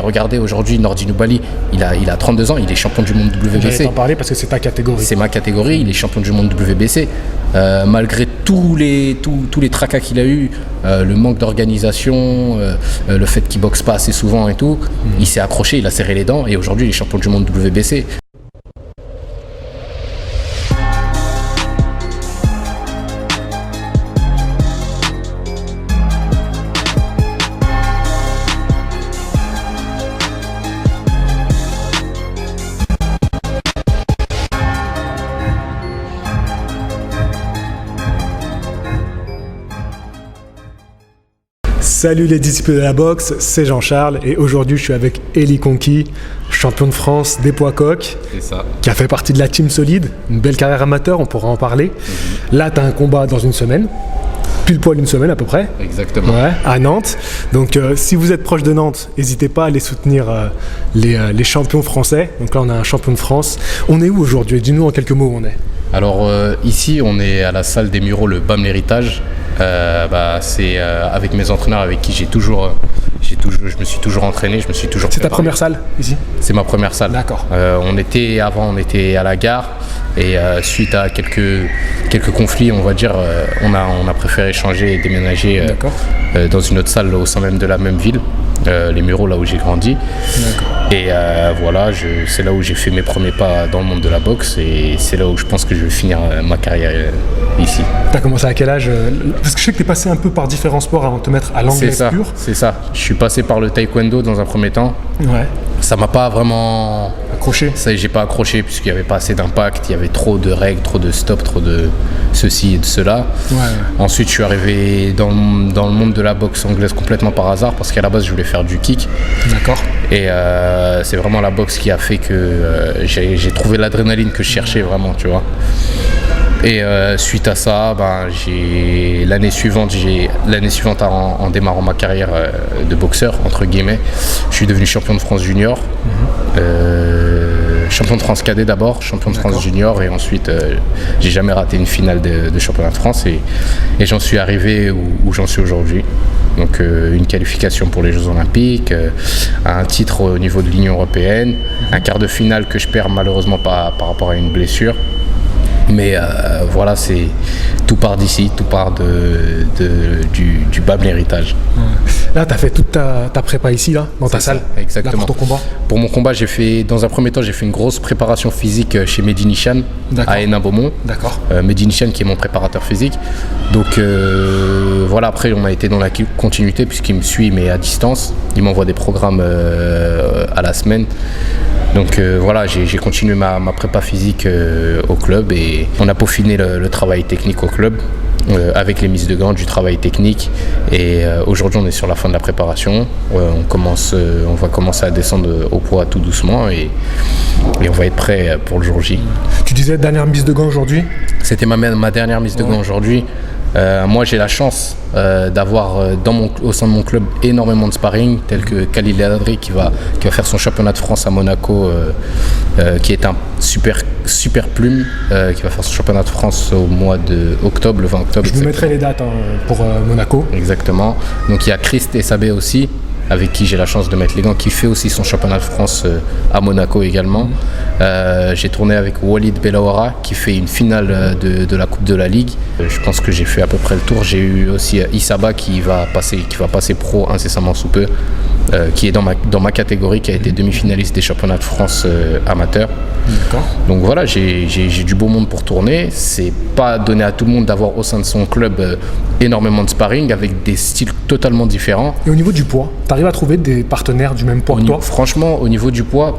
Regardez aujourd'hui Nordi Nubali, il a 32 ans, il est champion du monde WBC. J'allais t'en parler parce que c'est ta catégorie. C'est ma catégorie, il est champion du monde WBC. Malgré tous les tracas qu'il a eu, le manque d'organisation, le fait qu'il boxe pas assez souvent et tout, il s'est accroché, il a serré les dents et aujourd'hui il est champion du monde WBC. Salut les disciples de la boxe, c'est Jean-Charles et aujourd'hui je suis avec Eli Conqui, champion de France des poids coqs, qui a fait partie de la team solide, une belle carrière amateur, on pourra en parler. Là tu as un combat dans une semaine, pile poil une semaine à peu près. Exactement. Ouais, à Nantes. Donc si vous êtes proche de Nantes, n'hésitez pas à aller soutenir les champions français. Donc là on a un champion de France. On est où aujourd'hui? Dis-nous en quelques mots où on est. Alors ici on est à la salle des Mureaux, le BAM L'Héritage. C'est avec mes entraîneurs avec qui je me suis toujours entraîné, je me suis toujours C'est préparé. ta première salle ici? C'est ma première salle. D'accord. On était à la gare et suite à quelques conflits, on va dire, on a préféré changer et déménager dans une autre salle au sein même de la même ville, les Mureaux, là où j'ai grandi. D'accord. Et voilà, c'est là où j'ai fait mes premiers pas dans le monde de la boxe et c'est là où je pense que je vais finir ma carrière ici. T'as commencé à quel âge? Parce que je sais que t'es passé un peu par différents sports avant de te mettre à l'anglaise pure. C'est ça. Je suis passé par le taekwondo dans un premier temps. Ouais. Ça m'a pas vraiment accroché. Ça, j'ai pas accroché puisqu'il y avait pas assez d'impact, il y avait trop de règles, trop de stops, trop de ceci et de cela. Ouais. Ensuite, je suis arrivé dans le monde de la boxe anglaise complètement par hasard parce qu'à la base, je voulais faire du kick. D'accord. Et c'est vraiment la boxe qui a fait que j'ai trouvé l'adrénaline que je cherchais vraiment, tu vois. Et suite à ça, l'année suivante en démarrant ma carrière de boxeur, entre guillemets, je suis devenu champion de France junior. Champion de France cadet d'abord, champion de France junior et ensuite j'ai jamais raté une finale de championnat de France et j'en suis arrivé où j'en suis aujourd'hui. Donc une qualification pour les Jeux Olympiques, un titre au niveau de l'Union Européenne, un quart de finale que je perds malheureusement par rapport à une blessure. Mais voilà, tout part d'ici, tout part du BAM L'Héritage. Ouais. Là, tu as fait toute ta prépa ici, là, dans ta salle. Exactement. Là, pour ton combat. Pour mon combat, dans un premier temps, j'ai fait une grosse préparation physique chez Mehdi Nishan à Hénin-Beaumont. D'accord. Mehdi Nishan qui est mon préparateur physique. Donc voilà, après, on a été dans la continuité puisqu'il me suit, mais à distance. Il m'envoie des programmes à la semaine. Donc voilà, j'ai continué ma prépa physique au club et on a peaufiné le travail technique au club avec les mises de gants, du travail technique et aujourd'hui on est sur la fin de la préparation. On va commencer à descendre au poids tout doucement et on va être prêt pour le jour J. Tu disais dernière mise de gants aujourd'hui? C'était ma dernière mise de gants aujourd'hui. Moi j'ai la chance d'avoir au sein de mon club énormément de sparring tels que Khalil El Adri qui va faire son championnat de France à Monaco qui est un super plume qui va faire son championnat de France au mois d'octobre, le 20 octobre. Je vous mettrai les dates pour Monaco. Exactement. Donc il y a Christ et Sabé aussi avec qui j'ai la chance de mettre les gants, qui fait aussi son championnat de France à Monaco également. J'ai tourné avec Walid Belawara qui fait une finale de la Coupe de la Ligue. Je pense que j'ai fait à peu près le tour. J'ai eu aussi Issaba qui va passer pro incessamment sous peu, qui est dans ma catégorie, qui a été demi-finaliste des championnats de France amateurs. D'accord. Donc voilà, j'ai du beau monde pour tourner. C'est pas donné à tout le monde d'avoir au sein de son club énormément de sparring avec des styles totalement différents. Et au niveau du poids, tu arrives à trouver des partenaires du même poids que toi? Franchement, au niveau du poids,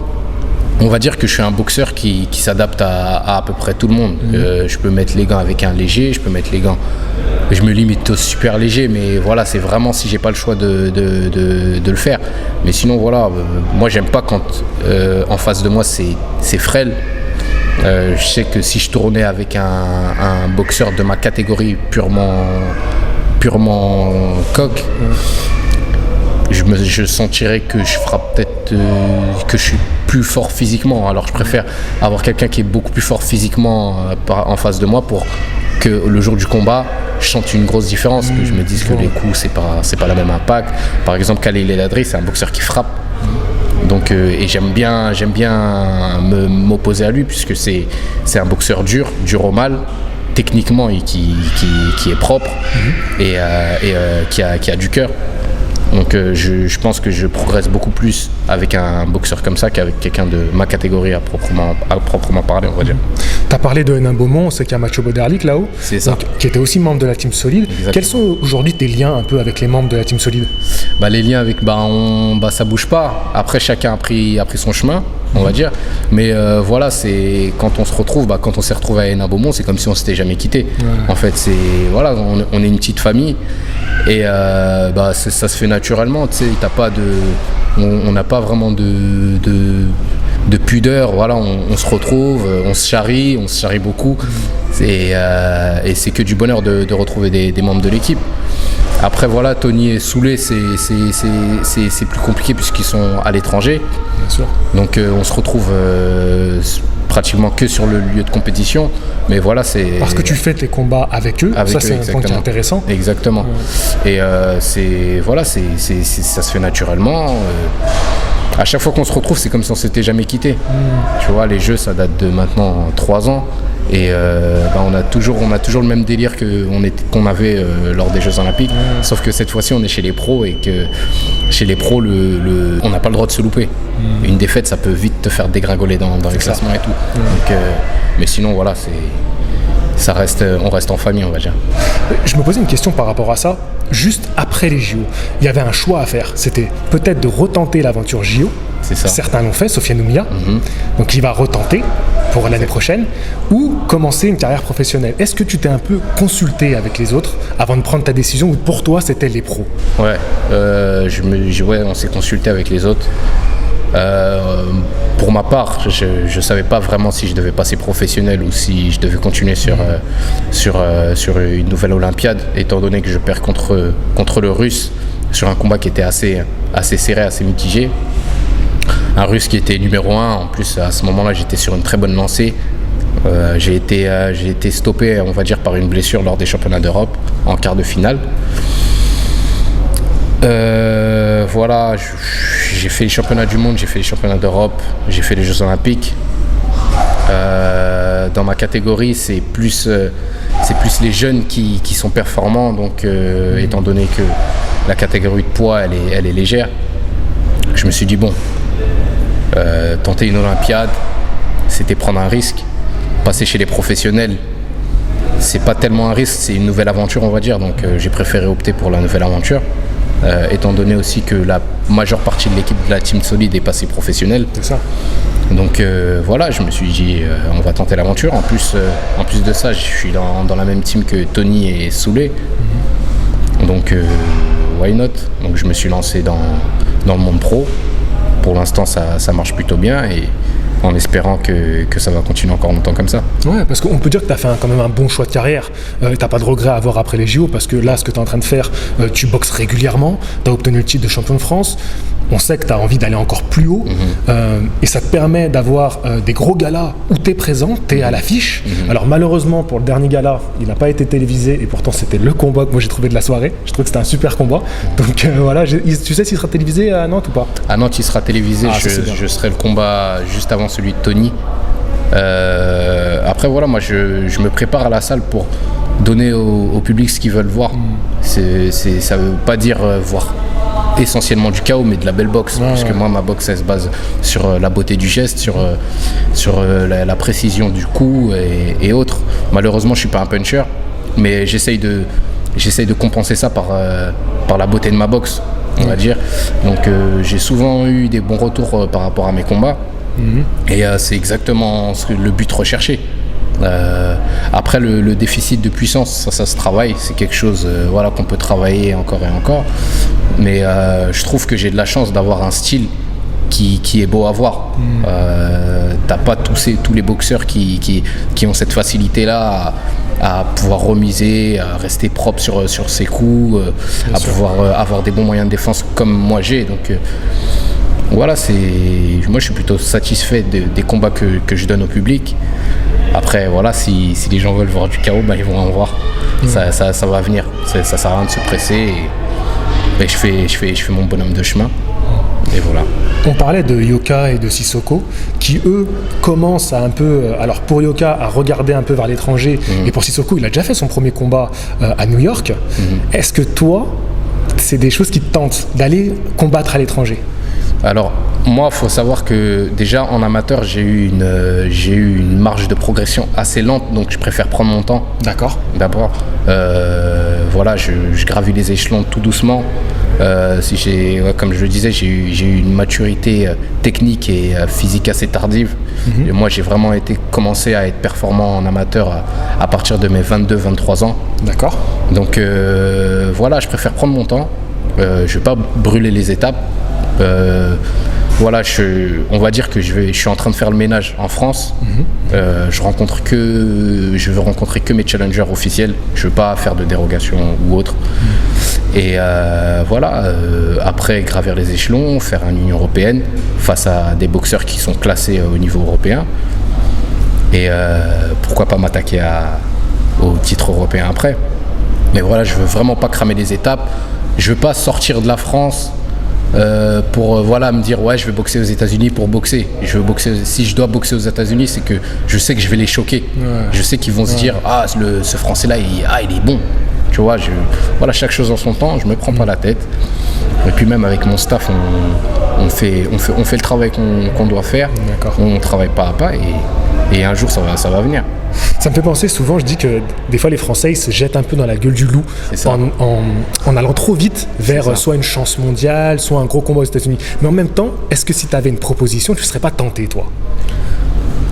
on va dire que je suis un boxeur qui s'adapte à peu près tout le monde. Je peux mettre les gants avec un léger, je peux mettre les gants. Je me limite au super léger, mais voilà, c'est vraiment si j'ai pas le choix de le faire. Mais sinon, voilà, moi j'aime pas quand en face de moi c'est frêle. Je sais que si je tournais avec un boxeur de ma catégorie purement coq, je sentirais que je frappe peut-être que je suis plus fort physiquement. Alors je préfère avoir quelqu'un qui est beaucoup plus fort physiquement en face de moi pour que le jour du combat, je sente une grosse différence, que je me dise que les coups, c'est pas la même impact. Par exemple, Khalil El Adri, c'est un boxeur qui frappe. Donc, et j'aime bien m'opposer à lui, puisque c'est un boxeur dur au mal, techniquement, et qui est propre et qui a du cœur. Donc je pense que je progresse beaucoup plus avec un boxeur comme ça qu'avec quelqu'un de ma catégorie à proprement parler, on va dire. Tu as parlé de Hénin Beaumont, on sait qu'il y a Mathieu Boderlic là-haut, c'est ça. Donc, qui était aussi membre de la Team Solide. Exactement. Quels sont aujourd'hui tes liens un peu avec les membres de la Team Solide? Les liens avec, ça bouge pas. Après, chacun a pris son chemin, on va dire. Mais voilà, c'est quand on se retrouve, quand on s'est retrouvé à Hénin Beaumont, c'est comme si on s'était jamais quitté. En fait, voilà, on est une petite famille. Et ça se fait naturellement, tu sais, on n'a pas vraiment de pudeur, voilà, on se retrouve, on se charrie beaucoup, et c'est que du bonheur de retrouver des membres de l'équipe. Après voilà, Tony et Soulé, c'est plus compliqué puisqu'ils sont à l'étranger. Bien sûr. Donc on se retrouve pratiquement que sur le lieu de compétition, mais voilà, c'est parce que tu fais tes combats avec eux, ça c'est un point qui est intéressant. Exactement. Et ça se fait naturellement. À chaque fois qu'on se retrouve, c'est comme si on s'était jamais quitté. Tu vois, les jeux, ça date de maintenant 3 ans. Et on a toujours le même délire qu'on avait lors des Jeux Olympiques. Sauf que cette fois-ci, on est chez les pros, et que chez les pros, on n'a pas le droit de se louper. Une défaite, ça peut vite te faire dégringoler dans les classements et tout. Donc, mais sinon, voilà, on reste en famille, on va dire. Je me posais une question par rapport à ça. Juste après les JO, il y avait un choix à faire. C'était peut-être de retenter l'aventure JO. C'est ça. Certains l'ont fait, Sofiane Oumia. Donc il va retenter pour l'année prochaine, ou commencer une carrière professionnelle. Est-ce que tu t'es un peu consulté avec les autres avant de prendre ta décision, ou pour toi c'était les pros? Ouais, on s'est consulté avec les autres. Pour ma part, je ne savais pas vraiment si je devais passer professionnel ou si je devais continuer sur une nouvelle Olympiade, étant donné que je perds contre le Russe sur un combat qui était assez serré, assez mitigé. Un Russe qui était numéro 1, en plus à ce moment-là j'étais sur une très bonne lancée. J'ai été stoppé, on va dire, par une blessure lors des championnats d'Europe en quart de finale. Voilà, j'ai fait les championnats du monde, j'ai fait les championnats d'Europe, j'ai fait les Jeux Olympiques. Dans ma catégorie, c'est plus les jeunes qui sont performants, donc étant donné que la catégorie de poids elle est légère, je me suis dit tenter une Olympiade, c'était prendre un risque. Passer chez les professionnels, c'est pas tellement un risque, c'est une nouvelle aventure, on va dire. Donc j'ai préféré opter pour la nouvelle aventure, étant donné aussi que la majeure partie de l'équipe de la Team Solide est passée professionnelle. C'est ça. Donc voilà, je me suis dit on va tenter l'aventure. En plus de ça, je suis dans la même team que Tony et Soulé. Donc why not? Donc je me suis lancé dans le monde pro. Pour l'instant, ça marche plutôt bien, et en espérant que ça va continuer encore longtemps comme ça. Ouais, parce qu'on peut dire que tu as fait quand même un bon choix de carrière. T'as pas de regret à avoir après les JO, parce que là, ce que tu es en train de faire, tu boxes régulièrement, tu as obtenu le titre de champion de France. On sait que tu as envie d'aller encore plus haut, et ça te permet d'avoir des gros galas où tu es présent, tu es à l'affiche. Alors malheureusement, pour le dernier gala, il n'a pas été télévisé, et pourtant c'était le combat que moi j'ai trouvé de la soirée. Je trouve que c'était un super combat. Donc voilà, tu sais s'il sera télévisé à Nantes ou pas? À Nantes, il sera télévisé. Je serai le combat juste avant celui de Tony. Après voilà, moi je me prépare à la salle pour donner au public ce qu'ils veulent voir. Ça veut pas dire voir essentiellement du chaos, mais de la belle boxe, parce que moi ma boxe elle se base sur la beauté du geste, sur la précision du coup et autres. Malheureusement je suis pas un puncher, mais j'essaye de compenser ça par la beauté de ma boxe, on va dire. Donc j'ai souvent eu des bons retours par rapport à mes combats. Et c'est exactement le but recherché. Après le déficit de puissance, ça se travaille, c'est quelque chose qu'on peut travailler encore et encore, mais je trouve que j'ai de la chance d'avoir un style qui est beau à voir. T'as pas tous les boxeurs qui ont cette facilité là à pouvoir remiser, à rester propre sur ses coups, pouvoir avoir des bons moyens de défense comme moi j'ai. Donc voilà, moi je suis plutôt satisfait des combats que je donne au public. Après voilà, si les gens veulent voir du chaos, ils vont en voir. Ça va venir. Ça sert à rien de se presser, et je fais mon bonhomme de chemin. Et voilà. On parlait de Yoka et de Sissoko, qui eux commencent à un peu, alors pour Yoka, à regarder un peu vers l'étranger, et pour Sissoko, il a déjà fait son premier combat à New York. Est-ce que toi, c'est des choses qui te tentent d'aller combattre à l'étranger? Alors, moi, il faut savoir que déjà en amateur, j'ai eu une marge de progression assez lente, donc je préfère prendre mon temps. D'accord. D'abord, voilà, je gravis les échelons tout doucement. Comme je le disais, j'ai eu une maturité technique et physique assez tardive. Et moi, j'ai vraiment commencé à être performant en amateur à partir de mes 22-23 ans. D'accord. Donc voilà, je préfère prendre mon temps. Je ne vais pas brûler les étapes. Voilà, on va dire que je suis en train de faire le ménage en France. Je veux rencontrer que mes challengers officiels. Je veux pas faire de dérogation ou autre. Et voilà, après gravir les échelons, faire une Union européenne face à des boxeurs qui sont classés au niveau européen. Et pourquoi pas m'attaquer au titre européen après. Mais voilà, je veux vraiment pas cramer les étapes. Je veux pas sortir de la France pour voilà, me dire ouais, je vais boxer aux États-Unis pour boxer. Je veux boxer. Si je dois boxer aux États-Unis, c'est que je sais que je vais les choquer. Je sais qu'ils vont se dire ah, ce Français-là, il est bon. Tu vois, voilà, chaque chose en son temps. Je me prends pas la tête. Et puis même avec mon staff, on fait le travail qu'on doit faire. On travaille pas à pas et un jour ça va venir. Ça me fait penser souvent, je dis que des fois les Français ils se jettent un peu dans la gueule du loup en allant trop vite vers soit une chance mondiale, soit un gros combat aux États-Unis. Mais en même temps, est-ce que si tu avais une proposition, tu ne serais pas tenté, toi?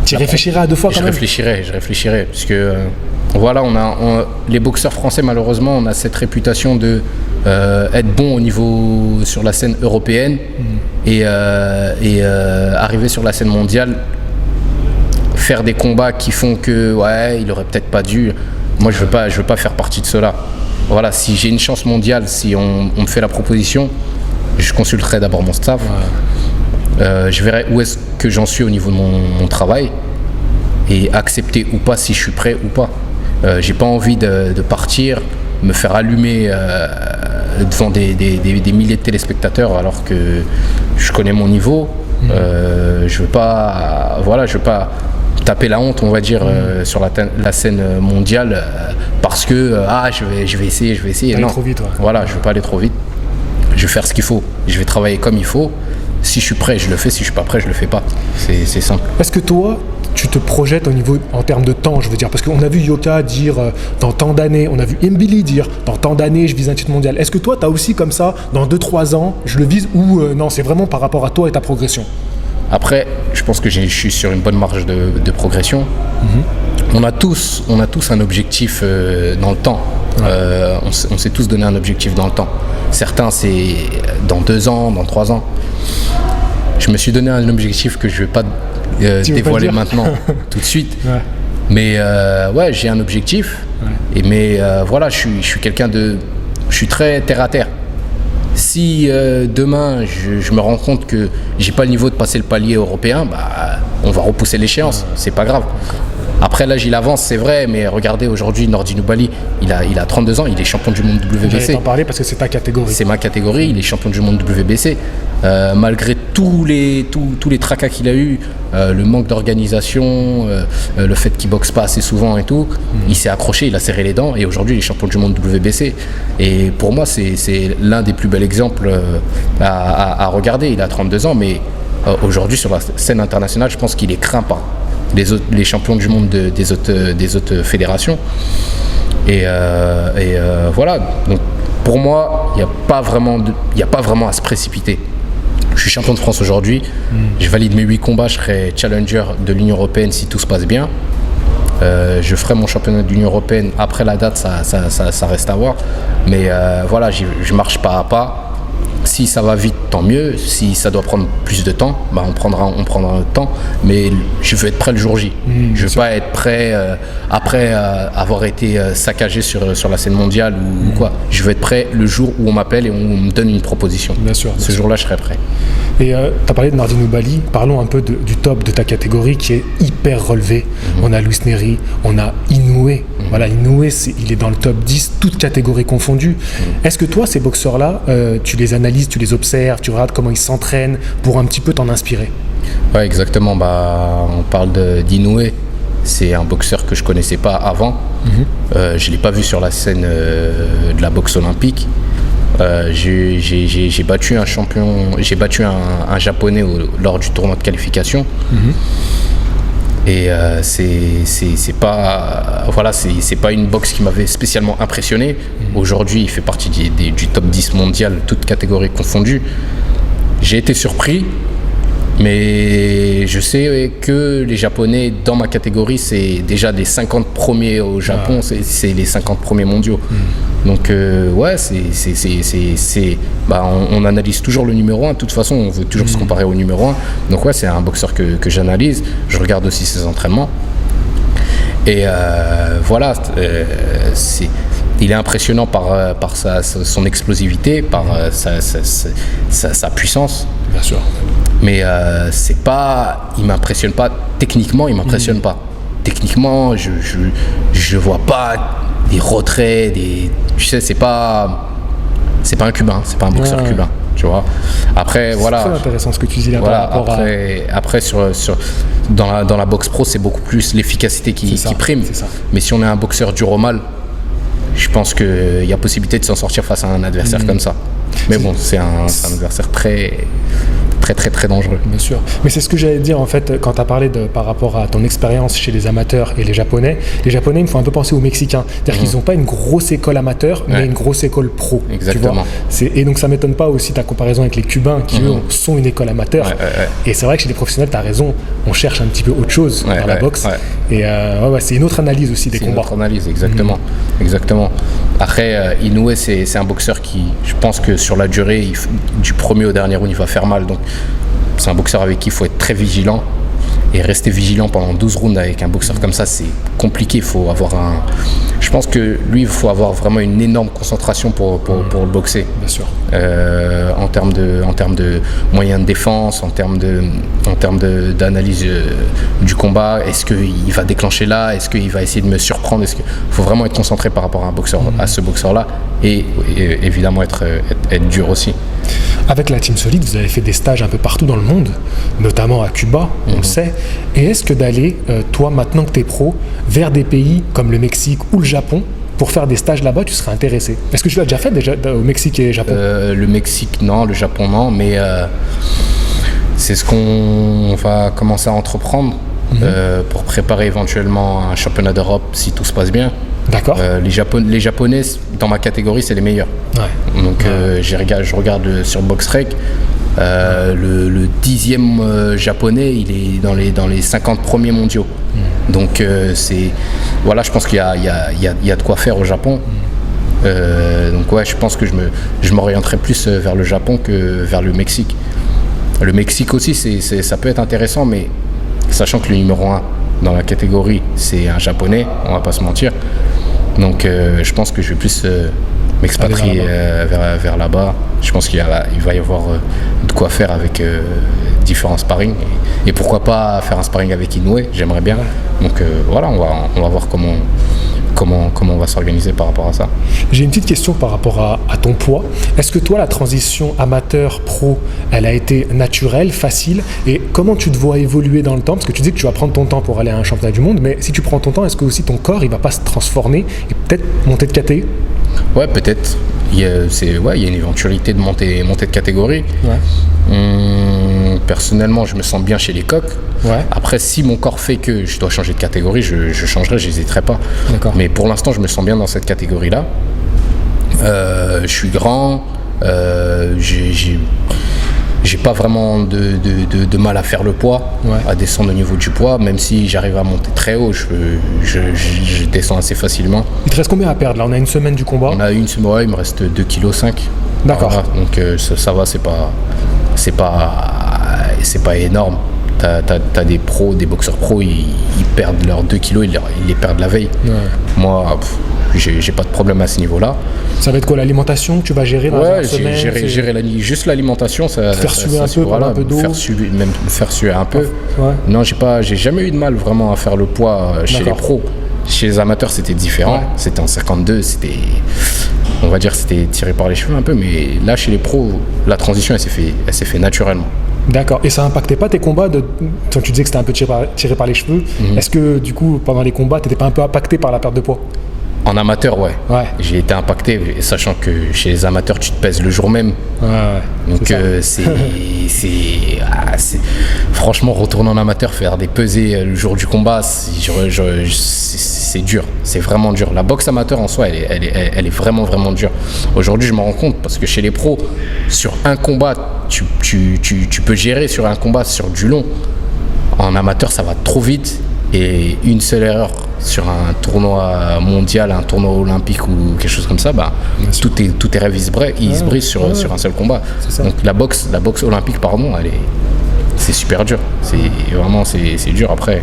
Tu réfléchirais à deux fois quand même? Je réfléchirais, parce que voilà, les boxeurs français, malheureusement, on a cette réputation de être bon au niveau sur la scène européenne et arriver sur la scène mondiale, faire des combats qui font que ouais, il aurait peut-être pas dû. Moi, je veux pas faire partie de cela. Voilà, si j'ai une chance mondiale, si on me fait la proposition, je consulterai d'abord mon staff. Je verrai où est-ce que j'en suis au niveau de mon travail et accepter ou pas si je suis prêt ou pas. J'ai pas envie de partir, me faire allumer devant des milliers de téléspectateurs alors que je connais mon niveau. Je veux pas taper la honte, on va dire, sur la scène mondiale parce que je vais essayer. Non, trop vite, ouais. Voilà, je veux pas aller trop vite. Je vais faire ce qu'il faut. Je vais travailler comme il faut. Si je suis prêt, je le fais. Si je suis pas prêt, je le fais pas. C'est simple. Est-ce que toi, tu te projettes en termes de temps, je veux dire, parce qu'on a vu Yoka dire dans tant d'années, on a vu Mbili dire dans tant d'années, je vise un titre mondial. Est-ce que toi, tu as aussi comme ça, dans 2-3 ans, je le vise ou non, c'est vraiment par rapport à toi et ta progression? Après, je pense que je suis sur une bonne marge de progression. On a tous un objectif dans le temps. On s'est tous donné un objectif dans le temps. Certains, c'est dans 2 ans, dans 3 ans. Je me suis donné un objectif que je ne vais pas dévoiler maintenant, tout de suite. Mais ouais, j'ai un objectif. Mais voilà, je suis quelqu'un je suis très terre à terre. Si demain je me rends compte que j'ai pas le niveau de passer le palier européen, on va repousser l'échéance, c'est pas grave. Après l'âge il avance, c'est vrai, mais regardez aujourd'hui Nordi Nubali, il a 32 ans, il est champion du monde WBC. J'allais t'en parler parce que c'est ta catégorie. C'est ma catégorie, il est champion du monde WBC. Malgré tous les tracas qu'il a eu, le manque d'organisation, le fait qu'il boxe pas assez souvent et tout, il s'est accroché, il a serré les dents et aujourd'hui il est champion du monde WBC. Et pour moi c'est l'un des plus bels exemples à regarder. Il a 32 ans, mais aujourd'hui sur la scène internationale, je pense qu'il est craint par les champions du monde des autres fédérations. Et voilà. Donc pour moi, il n'y a pas vraiment à se précipiter. Je suis champion de France aujourd'hui. Je valide mes 8 combats. Je serai challenger de l'Union européenne si tout se passe bien. Je ferai mon championnat de l'Union européenne après la date. Ça reste à voir. Mais voilà, je marche pas à pas. Si ça va vite, tant mieux. Si ça doit prendre plus de temps, on prendra le temps. Mais je veux être prêt le jour J. Je veux pas être prêt après avoir été saccagé sur la scène mondiale ou quoi. Je veux être prêt le jour où on m'appelle et on me donne une proposition. Bien sûr. Ce jour-là, je serai prêt. Et tu as parlé de Nordi Nubali. Parlons un peu du top de ta catégorie qui est hyper relevé. On a Luis Neri, on a Inoue. Voilà, Inoue, il est dans le top 10, toutes catégories confondues. Est-ce que toi, ces boxeurs-là, tu les analyses analyses, tu les observes, tu regardes comment ils s'entraînent pour un petit peu t'en inspirer. Ouais, exactement. On parle d'Inoue. C'est un boxeur que je connaissais pas avant. Je l'ai pas vu sur la scène de la boxe olympique. J'ai battu un champion, j'ai battu un japonais lors du tournoi de qualification. Et c'est pas une boxe qui m'avait spécialement impressionné. Aujourd'hui, il fait partie du top 10 mondial, toutes catégories confondues. J'ai été surpris. Mais je sais que les Japonais, dans ma catégorie, c'est déjà les 50 premiers au Japon, c'est les 50 premiers mondiaux. Donc, ouais, on analyse toujours le numéro 1. De toute façon, on veut toujours se comparer au numéro 1. Donc, ouais, c'est un boxeur que j'analyse. Je regarde aussi ses entraînements. Et voilà, il est impressionnant par son explosivité, par sa puissance. Bien sûr. Mais il m'impressionne pas techniquement, il m'impressionne pas. Techniquement, je vois pas des retraits, tu sais, c'est pas un cubain, c'est pas un boxeur cubain, tu vois. Après, voilà. C'est très intéressant ce que tu dis là. Voilà, après dans la boxe pro, c'est beaucoup plus l'efficacité qui prime. Mais si on est un boxeur dur au mal, je pense qu'il y a possibilité de s'en sortir face à un adversaire comme ça. Mais bon, c'est un adversaire très dangereux. Bien sûr. Mais c'est ce que j'allais dire en fait quand tu as parlé par rapport à ton expérience chez les amateurs et les Japonais. Les Japonais, ils me font un peu penser aux Mexicains. C'est-à-dire qu'ils n'ont pas une grosse école amateur, mais une grosse école pro. Exactement. Tu vois, et donc ça ne m'étonne pas aussi ta comparaison avec les Cubains qui eux sont une école amateur. Et c'est vrai que chez les professionnels, tu as raison, on cherche un petit peu autre chose dans la boxe. Et c'est une autre analyse aussi des combats. C'est une autre analyse, exactement. Exactement. Après, Inoue, c'est un boxeur qui, je pense que sur la durée, du premier au dernier round, il va faire mal. Donc, c'est un boxeur avec qui il faut être très vigilant. Et rester vigilant pendant 12 rounds avec un boxeur comme ça, c'est compliqué. Il faut avoir je pense que lui, il faut avoir vraiment une énorme concentration pour le boxer. Bien sûr. En termes de moyens de défense, en termes d'analyse du combat. Est-ce qu'il va déclencher là? Est-ce qu'il va essayer de me surprendre? Il faut vraiment être concentré par rapport à à ce boxeur-là. Et évidemment être dur aussi. Avec la Team Solid, vous avez fait des stages un peu partout dans le monde, notamment à Cuba, on le sait. Et est-ce que d'aller, toi, maintenant que tu es pro, vers des pays comme le Mexique ou le Japon, pour faire des stages là-bas, tu serais intéressé? Est-ce que tu l'as déjà fait au Mexique et au Japon? Le Mexique, non. Le Japon, non. Mais c'est ce qu'on va commencer à entreprendre pour préparer éventuellement un championnat d'Europe si tout se passe bien. D'accord. Les Japonais, dans ma catégorie, c'est les meilleurs. Donc, je regarde sur BoxRec. Le 10e japonais, il est dans les 50 premiers mondiaux. Donc, je pense qu'il y a de quoi faire au Japon. Donc, ouais, je pense que je m'orienterai plus vers le Japon que vers le Mexique. Le Mexique aussi, ça peut être intéressant, mais sachant que le numéro 1 dans la catégorie, c'est un japonais, on va pas se mentir. Donc je pense que je vais plus m'expatrier vers là-bas. Je pense qu'il va y avoir de quoi faire avec différents sparring. Et pourquoi pas faire un sparring avec Inoue, j'aimerais bien. Donc voilà, on va voir comment on va s'organiser par rapport à ça. J'ai une petite question par rapport à ton poids. Est-ce que toi, la transition amateur-pro, elle a été naturelle, facile? Et comment tu te vois évoluer dans le temps? Parce que tu dis que tu vas prendre ton temps pour aller à un championnat du monde, mais si tu prends ton temps, est-ce que aussi ton corps, il va pas se transformer et peut-être monter de catégorie? Ouais, peut-être. Il y a une éventualité de monter de catégorie. Personnellement, je me sens bien chez les coqs. Après, si mon corps fait que je dois changer de catégorie, je changerai, j'hésiterai pas. Mais pour l'instant, je me sens bien dans cette catégorie-là. Je suis grand, j'ai pas vraiment de mal à faire le poids, à descendre au niveau du poids, même si j'arrive à monter très haut, je descends assez facilement. Il te reste combien à perdre là? On a une semaine du combat? On a une semaine, il me reste 2,5 kg. D'accord. Voilà, donc ça va, c'est pas énorme. T'as des boxeurs pros, ils perdent leurs 2 kilos, ils les perdent la veille. Moi, j'ai pas de problème à ce niveau-là. Ça va être quoi, l'alimentation que tu vas gérer dans la semaine? Gérer juste l'alimentation, ça faire suer un peu, un peu d'eau, me faire suer un peu. Non, j'ai jamais eu de mal vraiment à faire le poids chez les pros. chez les amateurs, c'était différent. C'était en 52, on va dire, c'était tiré par les cheveux un peu. Mais là, chez les pros, la transition, elle s'est fait naturellement. D'accord. Et ça impactait pas tes combats tu disais que c'était un peu tiré par les cheveux. Est-ce que, du coup, pendant les combats, t'étais pas un peu impacté par la perte de poids? En amateur, ouais. J'ai été impacté, sachant que chez les amateurs, tu te pèses le jour même. Donc, franchement, retourner en amateur, faire des pesées le jour du combat, c'est dur. C'est vraiment dur. La boxe amateur en soi, elle est vraiment, vraiment dure. Aujourd'hui, je me rends compte, parce que chez les pros, sur un combat, tu peux gérer sur un combat, sur du long. En amateur, ça va trop vite. Et une seule erreur sur un tournoi mondial, un tournoi olympique ou quelque chose comme ça, tous tes rêves ils se brisent sur un seul combat. Donc la boxe olympique, pardon, c'est super dur. C'est dur. Après,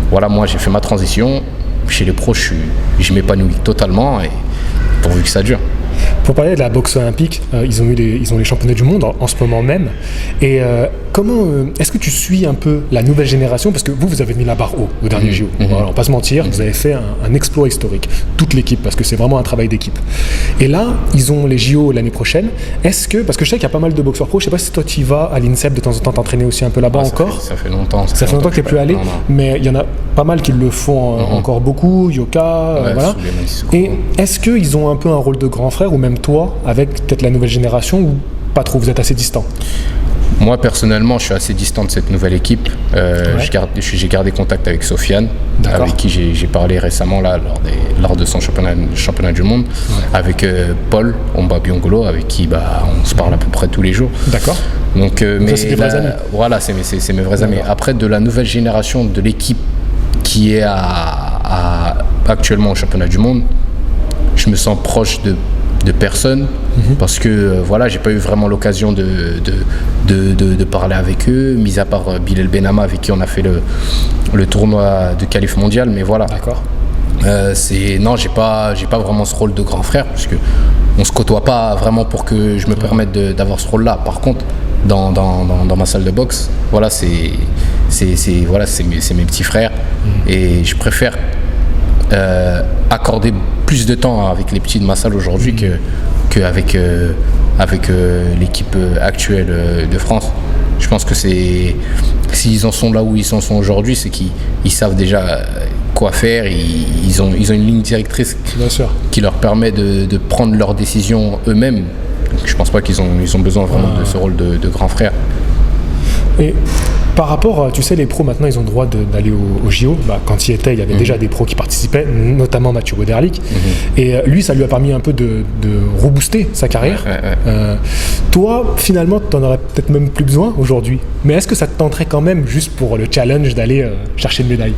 voilà, moi j'ai fait ma transition. Chez les pros, je m'épanouis totalement et pourvu que ça dure. Pour parler de la boxe olympique, ils ont les championnats du monde en ce moment même. Et est-ce que tu suis un peu la nouvelle génération? Parce que vous avez mis la barre haut au dernier JO. On va pas se mentir, vous avez fait un exploit historique. Toute l'équipe, parce que c'est vraiment un travail d'équipe. Et là, ils ont les JO l'année prochaine. Parce que je sais qu'il y a pas mal de boxeurs pros. Je sais pas si toi tu y vas à l'INSEP de temps en temps t'entraîner aussi un peu là-bas encore. Ça fait longtemps. Ça fait longtemps que tu n'es plus allé. Non. Mais il y en a pas mal qui le font encore beaucoup. Yoka, voilà. Et est-ce qu'ils ont un peu un rôle de grand frère, ou même toi, avec peut-être la nouvelle génération, ou pas trop, vous êtes assez distant? Moi, personnellement, je suis assez distant de cette nouvelle équipe. J'ai gardé contact avec Sofiane, avec qui j'ai parlé récemment là, lors de son championnat du monde, avec Paul Omba Biongolo, avec qui on se parle à peu près tous les jours. D'accord. Donc, mais c'est mes vrais amis. Voilà, c'est mes vrais amis. Après, de la nouvelle génération de l'équipe qui est actuellement au championnat du monde, je me sens proche de personnes, parce que j'ai pas eu vraiment l'occasion de parler avec eux, mis à part Bilal Benama, avec qui on a fait le tournoi de qualif mondial, mais voilà. D'accord. J'ai pas vraiment ce rôle de grand frère, parce que on se côtoie pas vraiment pour que je me permette d'avoir ce rôle-là. Par contre, dans ma salle de boxe, c'est mes petits frères, et je préfère accorder plus de temps avec les petits de ma salle aujourd'hui qu'avec l'équipe actuelle de France. Je pense que s'ils en sont là où ils en sont aujourd'hui, c'est qu'ils savent déjà quoi faire. Ils ont une ligne directrice qui leur permet de prendre leurs décisions eux-mêmes. Donc, je pense pas qu'ils ont besoin vraiment de ce rôle de grand frère. Et par rapport, tu sais, les pros maintenant, ils ont le droit d'aller au JO. Quand il y était, il y avait déjà des pros qui participaient, notamment Mathieu Boderlich. Et lui, ça lui a permis un peu de rebooster sa carrière. Toi, finalement, tu n'en aurais peut-être même plus besoin aujourd'hui. Mais est-ce que ça te tenterait quand même, juste pour le challenge, d'aller chercher une médaille?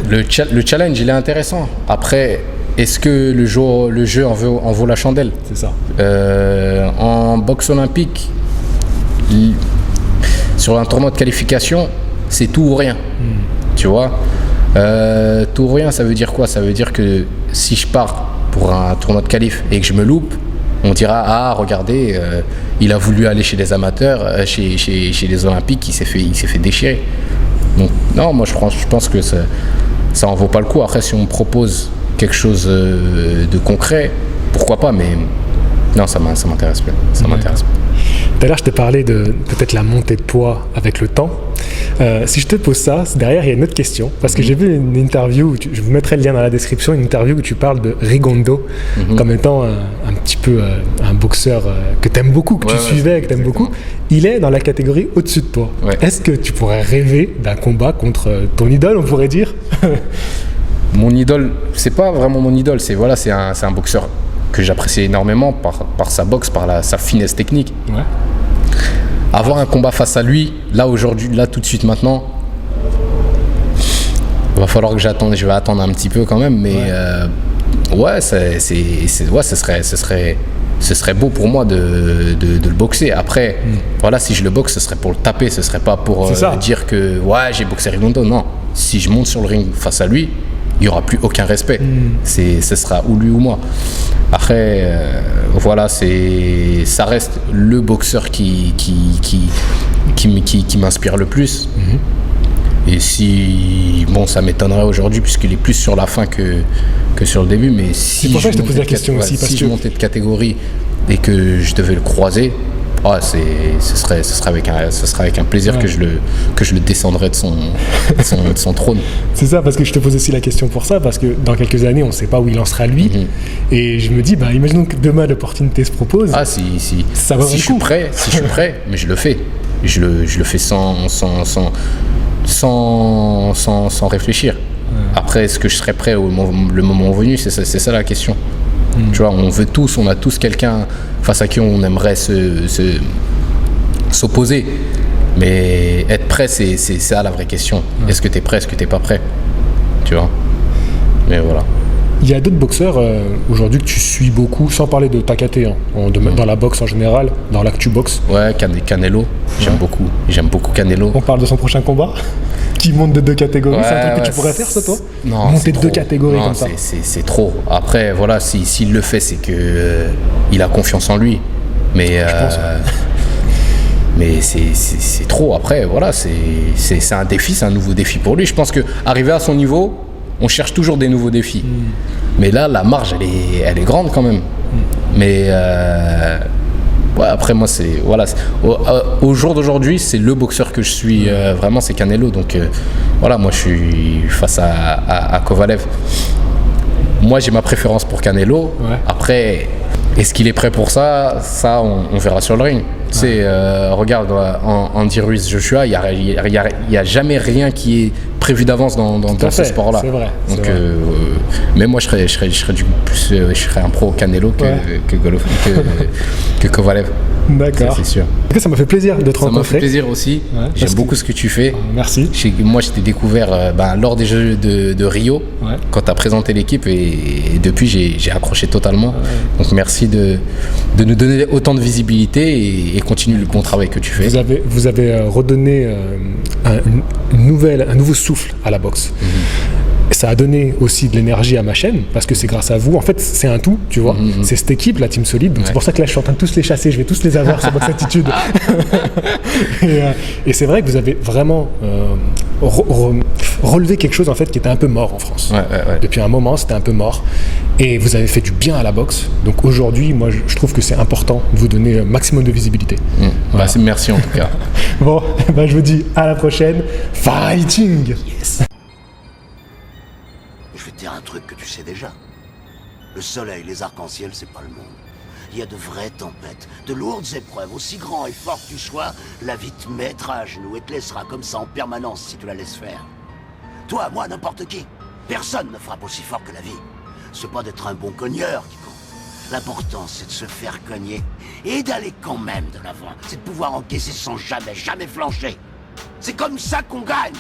Le challenge, il est intéressant. Après, est-ce que le jeu en vaut la chandelle? C'est ça. En boxe olympique, sur un tournoi de qualification, c'est tout ou rien. Tu vois, tout ou rien, ça veut dire quoi? Ça veut dire que si je pars pour un tournoi de qualif et que je me loupe, on dira regardez, il a voulu aller chez les amateurs, chez les olympiques, il s'est fait déchirer. Donc non, moi je pense que ça en vaut pas le coup. Après, si on me propose quelque chose de concret, pourquoi pas, mais non, ça m'intéresse plus. Tout à l'heure, je t'ai parlé de peut-être la montée de poids avec le temps. Si je te pose ça, derrière, il y a une autre question. Parce que j'ai vu une interview, je vous mettrai le lien dans la description, une interview où tu parles de Rigondeaux comme étant un petit peu un boxeur que tu aimes beaucoup, que tu suivais, que tu aimes beaucoup. Il est dans la catégorie au-dessus de toi. Est-ce que tu pourrais rêver d'un combat contre ton idole, on pourrait dire? Mon idole, c'est pas vraiment mon idole, c'est un boxeur que j'apprécie énormément par sa boxe, par sa finesse technique. Avoir un combat face à lui, là aujourd'hui, là tout de suite maintenant, il va falloir que j'attende. Je vais attendre un petit peu quand même, mais ce serait beau pour moi de le boxer. Après, si je le boxe, ce serait pour le taper, ce serait pas pour dire que j'ai boxé Rigondeaux. Non, si je monte sur le ring face à lui, il n'y aura plus aucun respect. Ce sera ou lui ou moi. Après, ça reste le boxeur qui m'inspire le plus. Et si, bon, ça m'étonnerait aujourd'hui puisqu'il est plus sur la fin que sur le début, mais si c'est pour ça que je te pose la question aussi, si je montais de catégorie et que je devais le croiser, ce serait avec un plaisir que je le descendrais de son trône. C'est ça, parce que je te pose aussi la question pour ça, parce que dans quelques années, on ne sait pas où il en sera lui. Et je me dis, imaginons que demain l'opportunité se propose. Ça va. Si je suis prêt, mais je le fais. Je le fais sans réfléchir. Après, est-ce que je serai prêt le moment venu? C'est ça la question. Tu vois, on a tous quelqu'un face à qui on aimerait s'opposer. Mais être prêt, c'est ça la vraie question. Est-ce que tu es prêt? Est-ce que tu n'es pas prêt? Tu vois? Mais voilà. Il y a d'autres boxeurs aujourd'hui que tu suis beaucoup, sans parler de Takate, dans la boxe en général, dans l'actu boxe. Ouais, Canelo, j'aime beaucoup Canelo. On parle de son prochain combat qui monte de 2 catégories, c'est un truc que tu pourrais faire ça toi? Non, monter de 2 catégories comme ça. C'est trop. Après voilà, s'il le fait, c'est que il a confiance en lui. Mais je pense, mais c'est trop. Après voilà, c'est un défi, c'est un nouveau défi pour lui. Je pense que arriver à son niveau, on cherche toujours des nouveaux défis. Mais là, la marge, elle est grande quand même. Mais après moi, au jour d'aujourd'hui, c'est le boxeur que je suis vraiment, c'est Canelo. Donc voilà, moi je suis face à Kovalev. Moi, j'ai ma préférence pour Canelo. Après, est-ce qu'il est prêt pour ça? Ça, on verra sur le ring. Tu sais, regarde, Andy Ruiz-Joshua, il y a jamais rien qui est prévu d'avance dans ce sport-là. C'est vrai. Donc, mais moi, je serais un pro Canelo que Kovalev. D'accord. Ça, c'est sûr. Ça m'a fait plaisir de te rencontrer. Ça m'a fait plaisir aussi. J'aime beaucoup ce que tu fais. Merci. Moi, je t'ai découvert lors des Jeux de Rio, quand tu as présenté l'équipe, et depuis, j'ai accroché totalement. Donc, merci de nous donner autant de visibilité et continue le bon travail que tu fais. Vous avez redonné un nouveau souffle à la boxe. Ça a donné aussi de l'énergie à ma chaîne, parce que c'est grâce à vous. En fait, c'est un tout, tu vois. C'est cette équipe, la Team Solide. Donc c'est pour ça que là, je suis en train de tous les chasser. Je vais tous les avoir sur Box Attitude. Et c'est vrai que vous avez vraiment relevé quelque chose en fait qui était un peu mort en France. Depuis un moment, c'était un peu mort. Et vous avez fait du bien à la boxe. Donc aujourd'hui, moi, je trouve que c'est important de vous donner un maximum de visibilité. Voilà. Merci en tout cas. Bon, je vous dis à la prochaine. Fighting! Yes. Je vais te dire un truc que tu sais déjà. Le soleil, les arcs-en-ciel, c'est pas le monde. Il y a de vraies tempêtes, de lourdes épreuves. Aussi grand et fort que tu sois, la vie te mettra à genoux et te laissera comme ça en permanence si tu la laisses faire. Toi, moi, n'importe qui. Personne ne frappe aussi fort que la vie. C'est pas d'être un bon cogneur qui compte. L'important, c'est de se faire cogner et d'aller quand même de l'avant. C'est de pouvoir encaisser sans jamais flancher. C'est comme ça qu'on gagne.